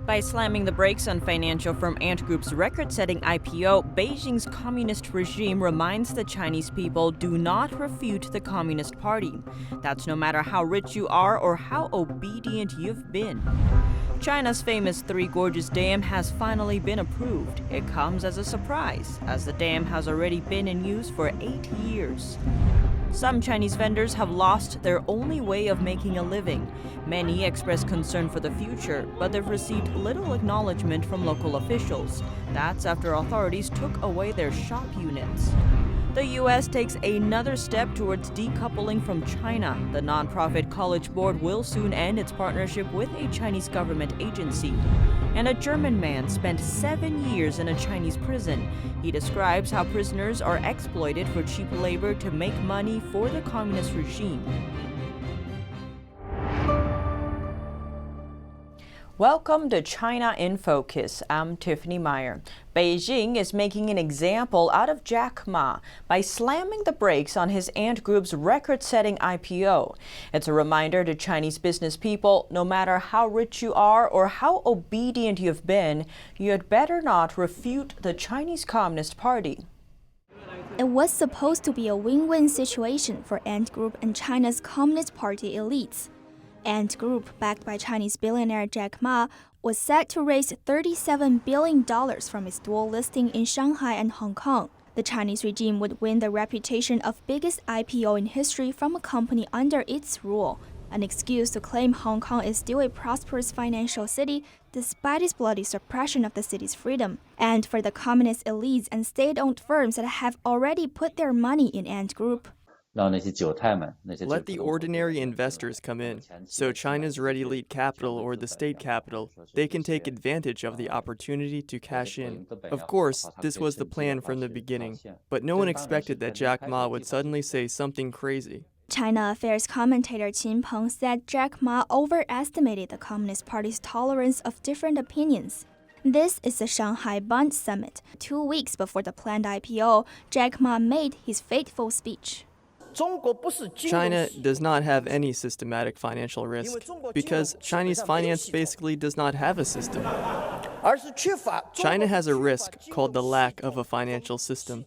By slamming the brakes on financial firm Ant Group's record-setting IPO, Beijing's communist regime reminds the Chinese people do not refute the Communist Party. That's no matter how rich you are or how obedient you've been. China's famous Three Gorges Dam has finally been approved. It comes as a surprise, as the dam has already been in use for 8 years. Some Chinese vendors have lost their only way of making a living. Many express concern for the future, but they've received little acknowledgement from local officials. That's after authorities took away their shop units. The U.S. takes another step towards decoupling from China. The nonprofit College Board will soon end its partnership with a Chinese government agency. And a German man spent 7 years in a Chinese prison. He describes how prisoners are exploited for cheap labor to make money for the communist regime. Welcome to China in Focus. I'm Tiffany Meyer. Beijing is making an example out of Jack Ma by slamming the brakes on his Ant Group's record-setting IPO. It's a reminder to Chinese business people, no matter how rich you are or how obedient you've been, you had better not refute the Chinese Communist Party. It was supposed to be a win-win situation for Ant Group and China's Communist Party elites. Ant Group, backed by Chinese billionaire Jack Ma, was set to raise $37 billion from its dual listing in Shanghai and Hong Kong. The Chinese regime would win the reputation of biggest IPO in history from a company under its rule, an excuse to claim Hong Kong is still a prosperous financial city despite its bloody suppression of the city's freedom, and for the communist elites and state-owned firms that have already put their money in Ant Group. Let the ordinary investors come in, so China's red elite capital or the state capital, they can take advantage of the opportunity to cash in. Of course, this was the plan from the beginning, but no one expected that Jack Ma would suddenly say something crazy. China affairs commentator Qin Peng said Jack Ma overestimated the Communist Party's tolerance of different opinions. This is the Shanghai Bond Summit. 2 weeks before the planned IPO, Jack Ma made his fateful speech. China does not have any systematic financial risk because Chinese finance basically does not have a system. China has a risk called the lack of a financial system.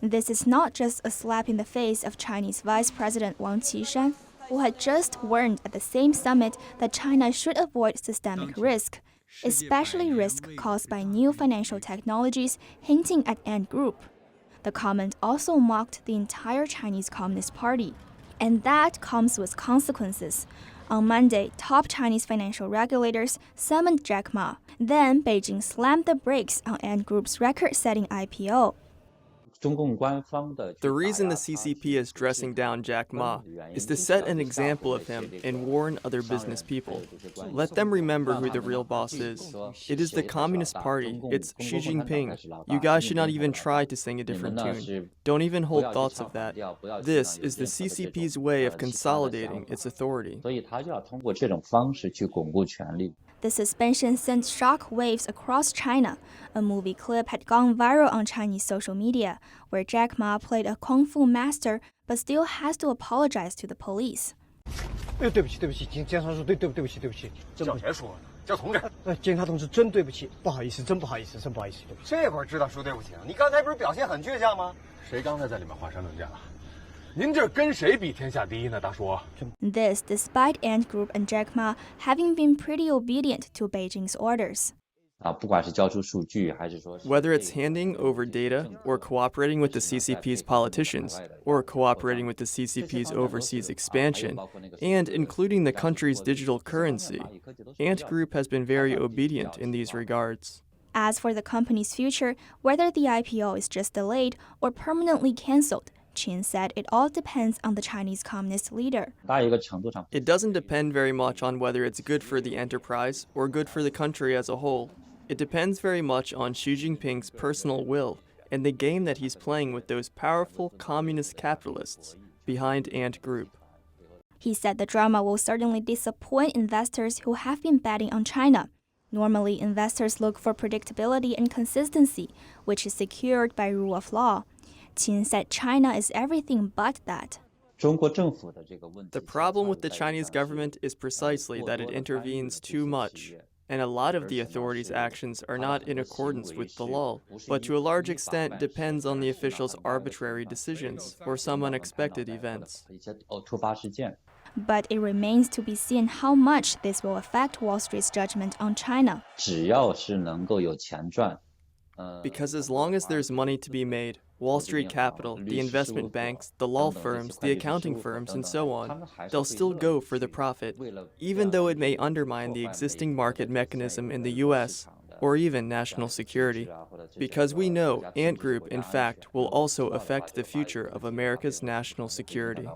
This is not just a slap in the face of Chinese Vice President Wang Qishan, who had just warned at the same summit that China should avoid systemic risk, especially risk caused by new financial technologies, hinting at Ant Group. The comment also mocked the entire Chinese Communist Party. And that comes with consequences. On Monday, top Chinese financial regulators summoned Jack Ma. Then Beijing slammed the brakes on Ant Group's record-setting IPO. The reason the CCP is dressing down Jack Ma is to set an example of him and warn other business people. Let them remember who the real boss is. It is the Communist Party. It's Xi Jinping. You guys should not even try to sing a different tune. Don't even hold thoughts of that. This is the CCP's way of consolidating its authority. The suspension sent shock waves across China. A movie clip had gone viral on Chinese social media, where Jack Ma played a kung fu master but still has to apologize to the police. This despite Ant Group and Jack Ma having been pretty obedient to Beijing's orders. Whether it's handing over data, or cooperating with the CCP's politicians, or cooperating with the CCP's overseas expansion, and including the country's digital currency, Ant Group has been very obedient in these regards. As for the company's future, whether the IPO is just delayed or permanently cancelled, Qin said it all depends on the Chinese Communist leader. It doesn't depend very much on whether it's good for the enterprise or good for the country as a whole. It depends very much on Xi Jinping's personal will and the game that he's playing with those powerful communist capitalists behind Ant Group. He said the drama will certainly disappoint investors who have been betting on China. Normally, investors look for predictability and consistency, which is secured by rule of law. Qin said China is everything but that. The problem with the Chinese government is precisely that it intervenes too much, and a lot of the authorities' actions are not in accordance with the law, but to a large extent depends on the officials' arbitrary decisions or some unexpected events. But it remains to be seen how much this will affect Wall Street's judgment on China. Because as long as there's money to be made, Wall Street capital, the investment banks, the law firms, the accounting firms, and so on, they'll still go for the profit, even though it may undermine the existing market mechanism in the US, or even national security. Because we know Ant Group, in fact, will also affect the future of America's national security.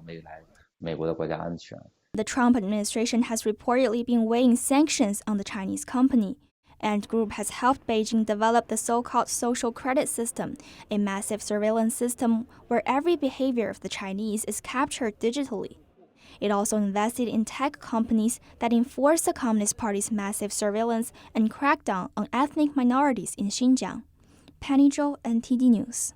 The Trump administration has reportedly been weighing sanctions on the Chinese company. Ant Group has helped Beijing develop the so-called social credit system, a massive surveillance system where every behavior of the Chinese is captured digitally. It also invested in tech companies that enforce the Communist Party's massive surveillance and crackdown on ethnic minorities in Xinjiang. Penny Zhou, NTD News.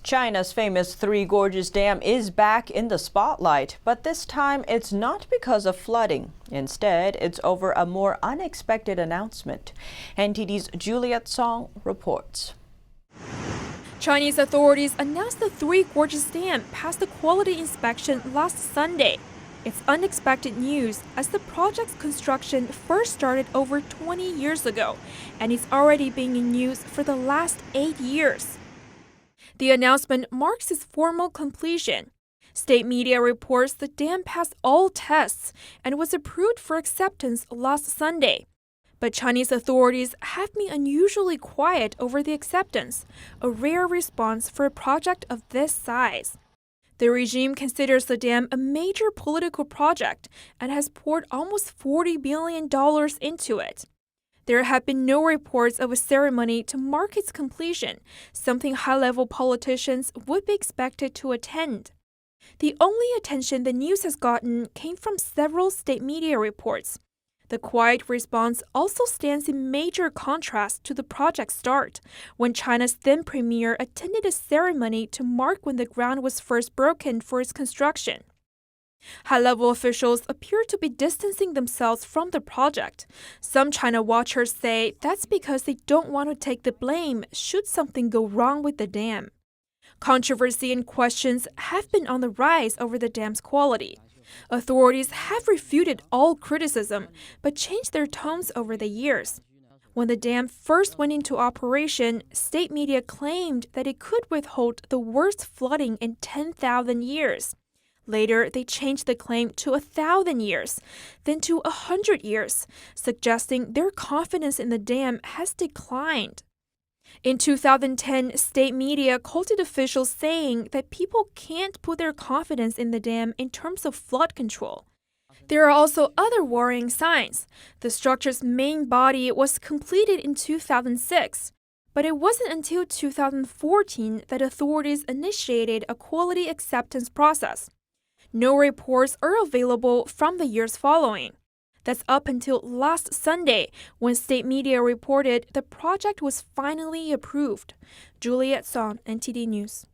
China's famous Three Gorges Dam is back in the spotlight, but this time it's not because of flooding. Instead, it's over a more unexpected announcement. NTD's Juliet Song reports. Chinese authorities announced the Three Gorges Dam passed the quality inspection last Sunday. It's unexpected news as the project's construction first started over 20 years ago, and it's already been in use for the last 8 years. The announcement marks its formal completion. State media reports the dam passed all tests and was approved for acceptance last Sunday. But Chinese authorities have been unusually quiet over the acceptance, a rare response for a project of this size. The regime considers the dam a major political project and has poured almost $40 billion into it. There have been no reports of a ceremony to mark its completion, something high-level politicians would be expected to attend. The only attention the news has gotten came from several state media reports. The quiet response also stands in major contrast to the project's start, when China's then premier attended a ceremony to mark when the ground was first broken for its construction. High-level officials appear to be distancing themselves from the project. Some China watchers say that's because they don't want to take the blame should something go wrong with the dam. Controversy and questions have been on the rise over the dam's quality. Authorities have refuted all criticism, but changed their tones over the years. When the dam first went into operation, state media claimed that it could withhold the worst flooding in 10,000 years. Later, they changed the claim to 1,000 years, then to 100 years, suggesting their confidence in the dam has declined. In 2010, state media quoted officials saying that people can't put their confidence in the dam in terms of flood control. There are also other worrying signs. The structure's main body was completed in 2006, but it wasn't until 2014 that authorities initiated a quality acceptance process. No reports are available from the years following. That's up until last Sunday, when state media reported the project was finally approved. Juliet Song, NTD News.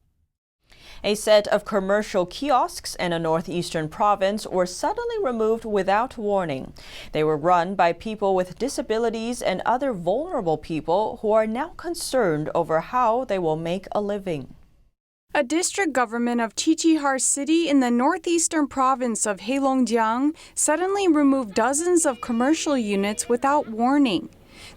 A set of commercial kiosks in a northeastern province were suddenly removed without warning. They were run by people with disabilities and other vulnerable people who are now concerned over how they will make a living. A district government of Qiqihar City in the northeastern province of Heilongjiang suddenly removed dozens of commercial units without warning.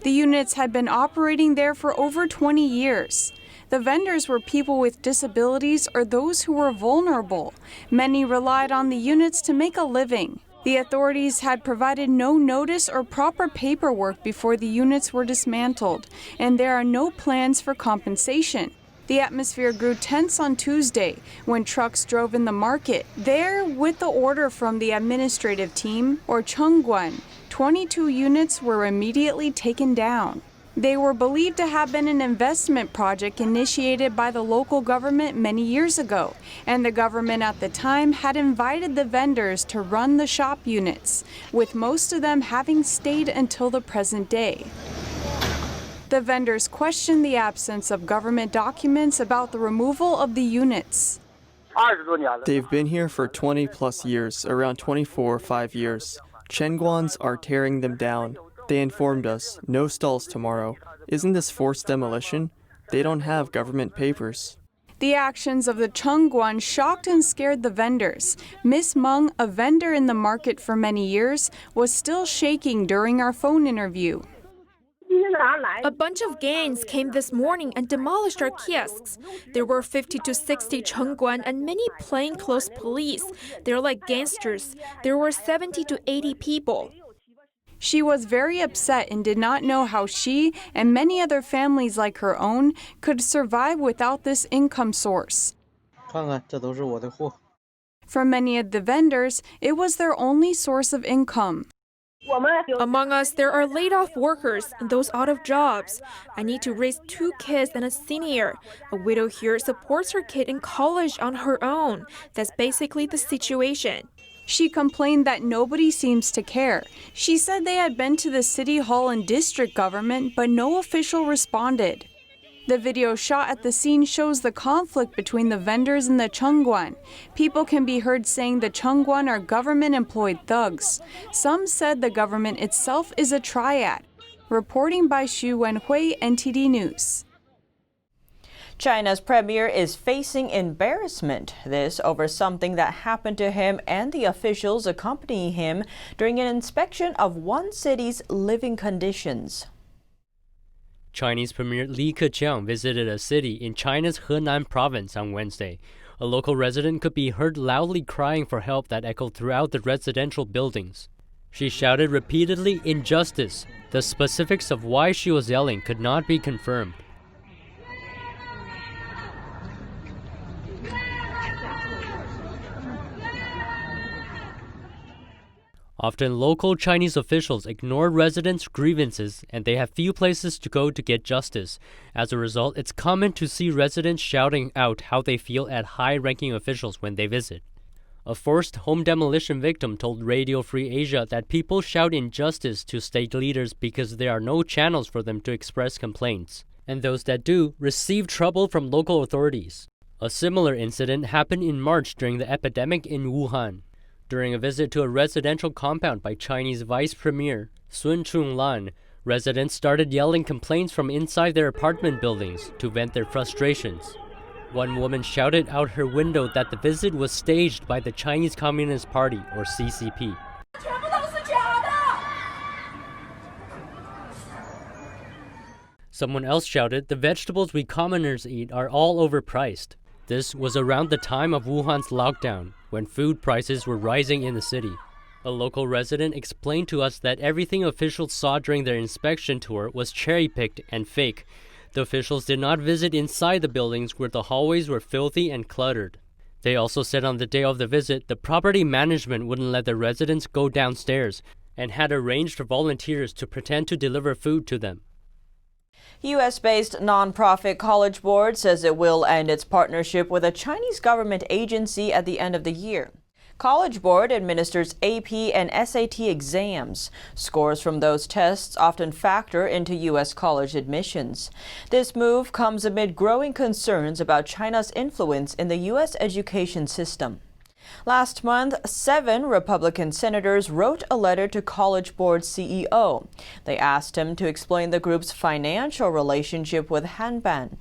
The units had been operating there for over 20 years. The vendors were people with disabilities or those who were vulnerable. Many relied on the units to make a living. The authorities had provided no notice or proper paperwork before the units were dismantled, and there are no plans for compensation. The atmosphere grew tense on Tuesday when trucks drove in the market. There, with the order from the administrative team, or Chengguan, 22 units were immediately taken down. They were believed to have been an investment project initiated by the local government many years ago, and the government at the time had invited the vendors to run the shop units, with most of them having stayed until the present day. The vendors questioned the absence of government documents about the removal of the units. They've been here for 20 plus years, around 24 or 5 years. Chenguans are tearing them down. They informed us, no stalls tomorrow. Isn't this forced demolition? They don't have government papers. The actions of the Chengguan shocked and scared the vendors. Miss Meng, a vendor in the market for many years, was still shaking during our phone interview. A bunch of gangs came this morning and demolished our kiosks. There were 50 to 60 Chengguan and many plainclothes police. They're like gangsters. There were 70 to 80 people. She was very upset and did not know how she and many other families like her own could survive without this income source. For many of the vendors, it was their only source of income. Among us, there are laid-off workers and those out of jobs. I need to raise 2 kids and a senior. A widow here supports her kid in college on her own. That's basically the situation. She complained that nobody seems to care. She said they had been to the city hall and district government, but no official responded. The video shot at the scene shows the conflict between the vendors and the Chengguan. People can be heard saying the Chengguan are government-employed thugs. Some said the government itself is a triad. Reporting by Xu Wenhui, NTD News. China's premier is facing embarrassment. This over something that happened to him and the officials accompanying him during an inspection of one city's living conditions. Chinese Premier Li Keqiang visited a city in China's Henan province on Wednesday. A local resident could be heard loudly crying for help that echoed throughout the residential buildings. She shouted repeatedly, "Injustice." The specifics of why she was yelling could not be confirmed. Often, local Chinese officials ignore residents' grievances and they have few places to go to get justice. As a result, it's common to see residents shouting out how they feel at high-ranking officials when they visit. A forced home demolition victim told Radio Free Asia that people shout injustice to state leaders because there are no channels for them to express complaints, and those that do receive trouble from local authorities. A similar incident happened in March during the epidemic in Wuhan. During a visit to a residential compound by Chinese Vice Premier Sun Chunlan, residents started yelling complaints from inside their apartment buildings to vent their frustrations. One woman shouted out her window that the visit was staged by the Chinese Communist Party, or CCP. Someone else shouted, "The vegetables we commoners eat are all overpriced." This was around the time of Wuhan's lockdown, when food prices were rising in the city. A local resident explained to us that everything officials saw during their inspection tour was cherry-picked and fake. The officials did not visit inside the buildings where the hallways were filthy and cluttered. They also said on the day of the visit, the property management wouldn't let the residents go downstairs and had arranged for volunteers to pretend to deliver food to them. U.S.-based nonprofit College Board says it will end its partnership with a Chinese government agency at the end of the year. College Board administers AP and SAT exams. Scores from those tests often factor into U.S. college admissions. This move comes amid growing concerns about China's influence in the U.S. education system. Last month, 7 Republican senators wrote a letter to College Board CEO. They asked him to explain the group's financial relationship with Hanban,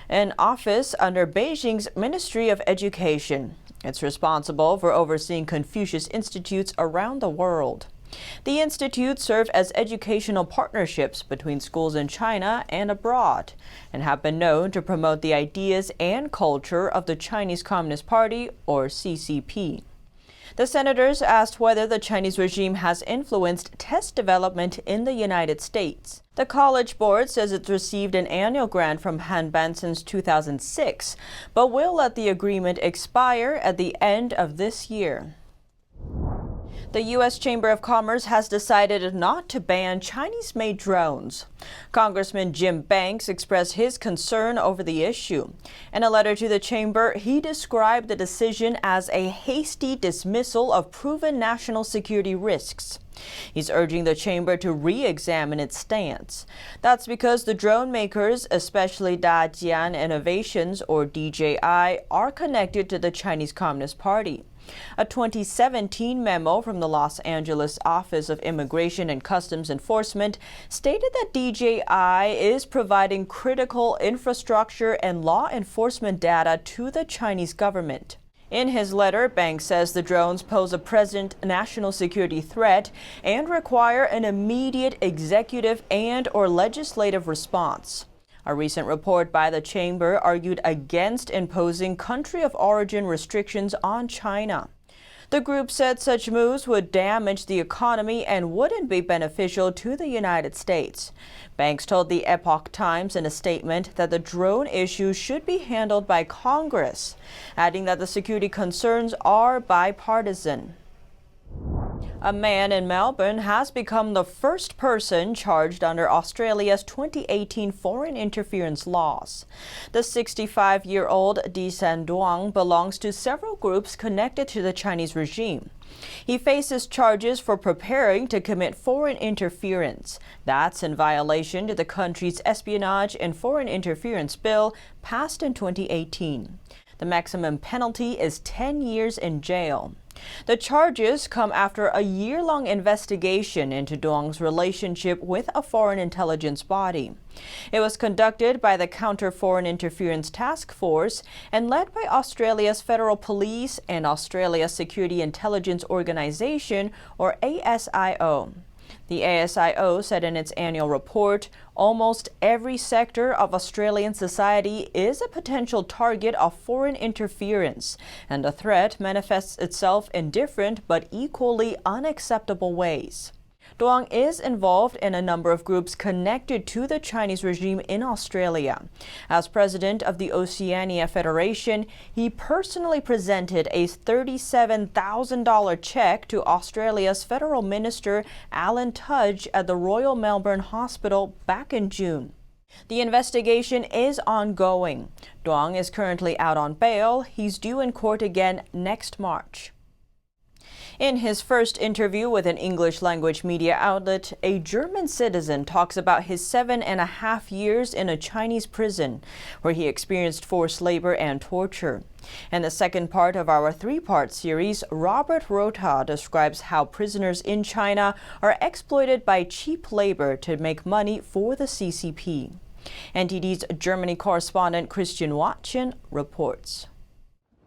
an office under Beijing's Ministry of Education. It's responsible for overseeing Confucius Institutes around the world. The institutes serve as educational partnerships between schools in China and abroad, and have been known to promote the ideas and culture of the Chinese Communist Party, or CCP. The senators asked whether the Chinese regime has influenced test development in the United States. The College Board says it's received an annual grant from Hanban since 2006, but will let the agreement expire at the end of this year. The U.S. Chamber of Commerce has decided not to ban Chinese-made drones. Congressman Jim Banks expressed his concern over the issue. In a letter to the chamber, he described the decision as a hasty dismissal of proven national security risks. He's urging the chamber to re-examine its stance. That's because the drone makers, especially Dajian Innovations or DJI, are connected to the Chinese Communist Party. A 2017 memo from the Los Angeles Office of Immigration and Customs Enforcement stated that DJI is providing critical infrastructure and law enforcement data to the Chinese government. In his letter, Banks says the drones pose a present national security threat and require an immediate executive and/or legislative response. A recent report by the chamber argued against imposing country of origin restrictions on China. The group said such moves would damage the economy and wouldn't be beneficial to the United States. Banks told the Epoch Times in a statement that the drone issue should be handled by Congress, adding that the security concerns are bipartisan. A man in Melbourne has become the first person charged under Australia's 2018 foreign interference laws. The 65-year-old Disan Duang belongs to several groups connected to the Chinese regime. He faces charges for preparing to commit foreign interference. That's in violation to the country's Espionage and Foreign Interference Bill passed in 2018. The maximum penalty is 10 years in jail. The charges come after a year-long investigation into Duang's relationship with a foreign intelligence body. It was conducted by the Counter Foreign Interference Task Force and led by Australia's Federal Police and Australia's Security Intelligence Organisation, or ASIO. The ASIO said in its annual report, almost every sector of Australian society is a potential target of foreign interference, and the threat manifests itself in different but equally unacceptable ways. Duang is involved in a number of groups connected to the Chinese regime in Australia. As president of the Oceania Federation, he personally presented a $37,000 check to Australia's Federal Minister Alan Tudge at the Royal Melbourne Hospital back in June. The investigation is ongoing. Duang is currently out on bail. He's due in court again next March. In his first interview with an English-language media outlet, a German citizen talks about his 7.5 years in a Chinese prison, where he experienced forced labor and torture. In the second part of our three-part series, Robert Rotha describes how prisoners in China are exploited by cheap labor to make money for the CCP. NTD's Germany correspondent Christian Watchen reports.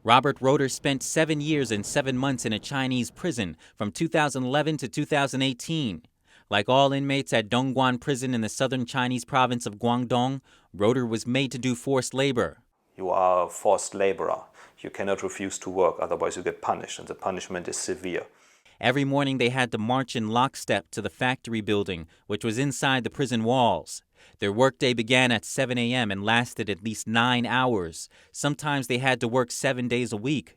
Robert Roeder spent 7 years and 7 months in a Chinese prison from 2011 to 2018. Like all inmates at Dongguan Prison in the southern Chinese province of Guangdong, Roeder was made to do forced labor. You are a forced laborer. You cannot refuse to work, otherwise you get punished, and the punishment is severe. Every morning they had to march in lockstep to the factory building, which was inside the prison walls. Their workday began at 7 a.m. and lasted at least 9 hours. Sometimes they had to work 7 days a week.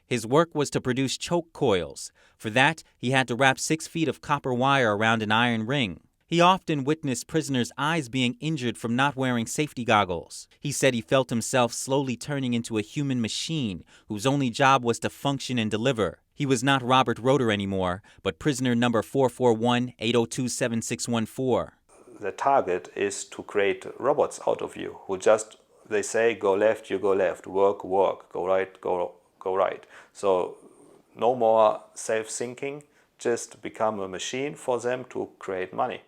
His work was to produce choke coils. For that, he had to wrap 6 feet of copper wire around an iron ring. He often witnessed prisoners' eyes being injured from not wearing safety goggles. He said he felt himself slowly turning into a human machine whose only job was to function and deliver. He was not Robert Roeder anymore, but prisoner number 441-802-7614. The target is to create robots out of you who just, they say, go left, you go left, work, work, go right, go right. So no more self-thinking, just become a machine for them to create money.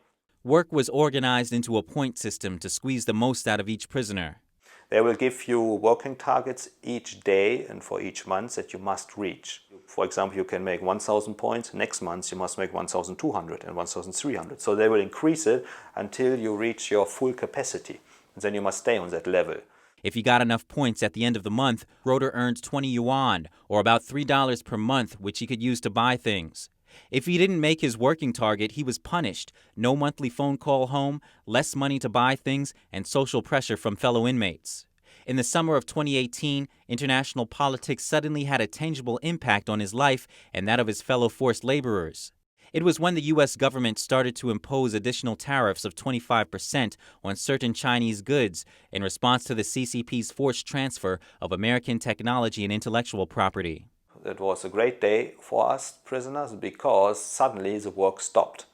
Work was organized into a point system to squeeze the most out of each prisoner. They will give you working targets each day and for each month that you must reach. For example, you can make 1,000 points. Next month you must make 1,200 and 1,300. So they will increase it until you reach your full capacity. And then you must stay on that level. If he got enough points at the end of the month, Roeder earned 20 yuan, or about $3 per month, which he could use to buy things. If he didn't make his working target, he was punished. No monthly phone call home, less money to buy things, and social pressure from fellow inmates. In the summer of 2018, international politics suddenly had a tangible impact on his life and that of his fellow forced laborers. It was when the U.S. government started to impose additional tariffs of 25% on certain Chinese goods in response to the CCP's forced transfer of American technology and intellectual property. It was a great day for us prisoners because suddenly the work stopped.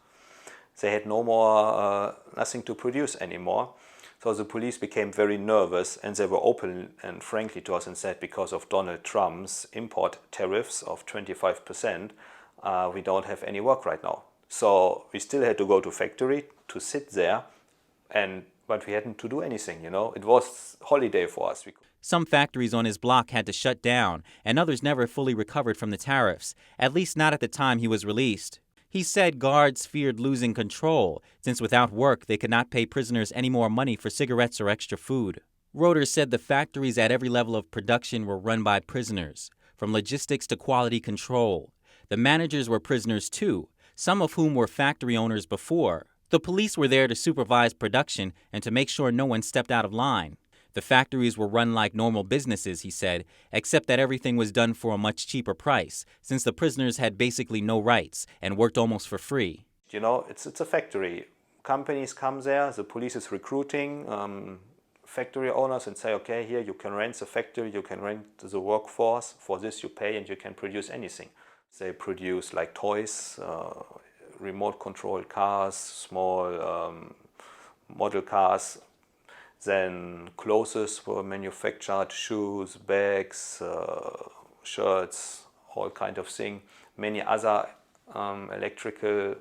They had no more, nothing to produce anymore. So the police became very nervous and they were open and frankly to us and said because of Donald Trump's import tariffs of 25%, we don't have any work right now. So we still had to go to factory to sit there, but we hadn't to do anything, you know. It was holiday for us. Some factories on his block had to shut down, and others never fully recovered from the tariffs, at least not at the time he was released. He said guards feared losing control, since without work they could not pay prisoners any more money for cigarettes or extra food. Reuters said the factories at every level of production were run by prisoners, from logistics to quality control. The managers were prisoners too, some of whom were factory owners before. The police were there to supervise production and to make sure no one stepped out of line. The factories were run like normal businesses, he said, except that everything was done for a much cheaper price, since the prisoners had basically no rights and worked almost for free. You know, it's a factory. Companies come there, the police is recruiting factory owners and say, okay, here you can rent the factory, you can rent the workforce, for this you pay and you can produce anything. They produce like toys, remote controlled cars, small model cars. Then clothes were manufactured, shoes, bags, shirts, all kind of thing. Many other electrical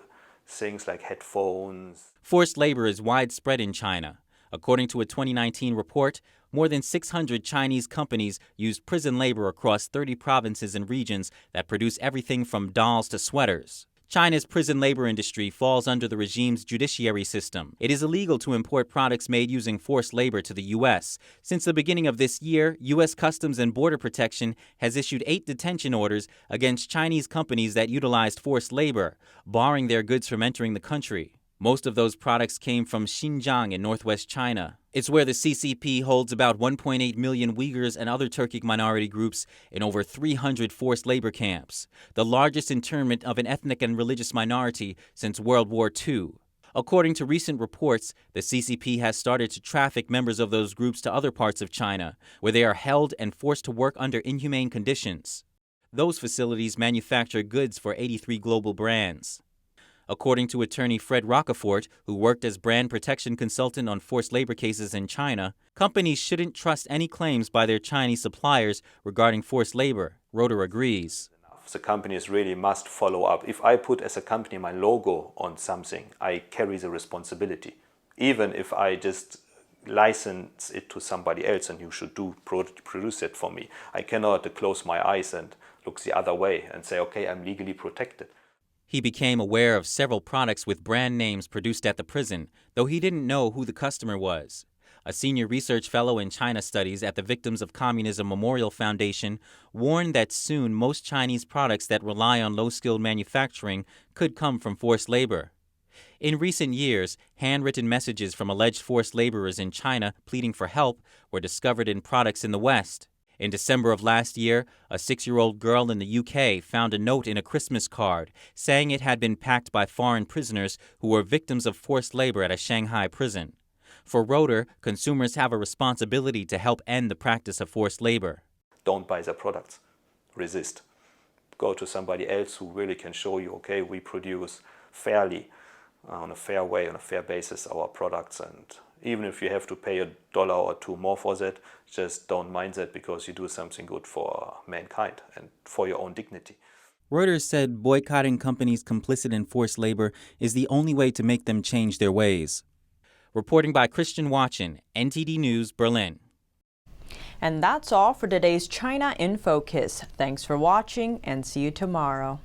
things like headphones. Forced labor is widespread in China. According to a 2019 report, more than 600 Chinese companies used prison labor across 30 provinces and regions that produce everything from dolls to sweaters. China's prison labor industry falls under the regime's judiciary system. It is illegal to import products made using forced labor to the U.S. Since the beginning of this year, U.S. Customs and Border Protection has issued 8 detention orders against Chinese companies that utilized forced labor, barring their goods from entering the country. Most of those products came from Xinjiang in northwest China. It's where the CCP holds about 1.8 million Uyghurs and other Turkic minority groups in over 300 forced labor camps, the largest internment of an ethnic and religious minority since World War II. According to recent reports, the CCP has started to traffic members of those groups to other parts of China, where they are held and forced to work under inhumane conditions. Those facilities manufacture goods for 83 global brands. According to attorney Fred Rockefort, who worked as brand protection consultant on forced labor cases in China, companies shouldn't trust any claims by their Chinese suppliers regarding forced labor. Roeder agrees. The companies really must follow up. If I put as a company my logo on something, I carry the responsibility. Even if I just license it to somebody else and you should produce it for me, I cannot close my eyes and look the other way and say, okay, I'm legally protected. He became aware of several products with brand names produced at the prison, though he didn't know who the customer was. A senior research fellow in China studies at the Victims of Communism Memorial Foundation warned that soon most Chinese products that rely on low-skilled manufacturing could come from forced labor. In recent years, handwritten messages from alleged forced laborers in China pleading for help were discovered in products in the West. In December of last year, a 6-year-old girl in the UK found a note in a Christmas card saying it had been packed by foreign prisoners who were victims of forced labor at a Shanghai prison. For Roeder, consumers have a responsibility to help end the practice of forced labor. Don't buy their products. Resist. Go to somebody else who really can show you, okay, we produce fairly, on a fair way, on a fair basis, our products, and even if you have to pay $1 or $2 more for that, just don't mind that because you do something good for mankind and for your own dignity. Reuters said boycotting companies complicit in forced labor is the only way to make them change their ways. Reporting by Christian Watchin, NTD News, Berlin. And that's all for today's China in Focus. Thanks for watching and see you tomorrow.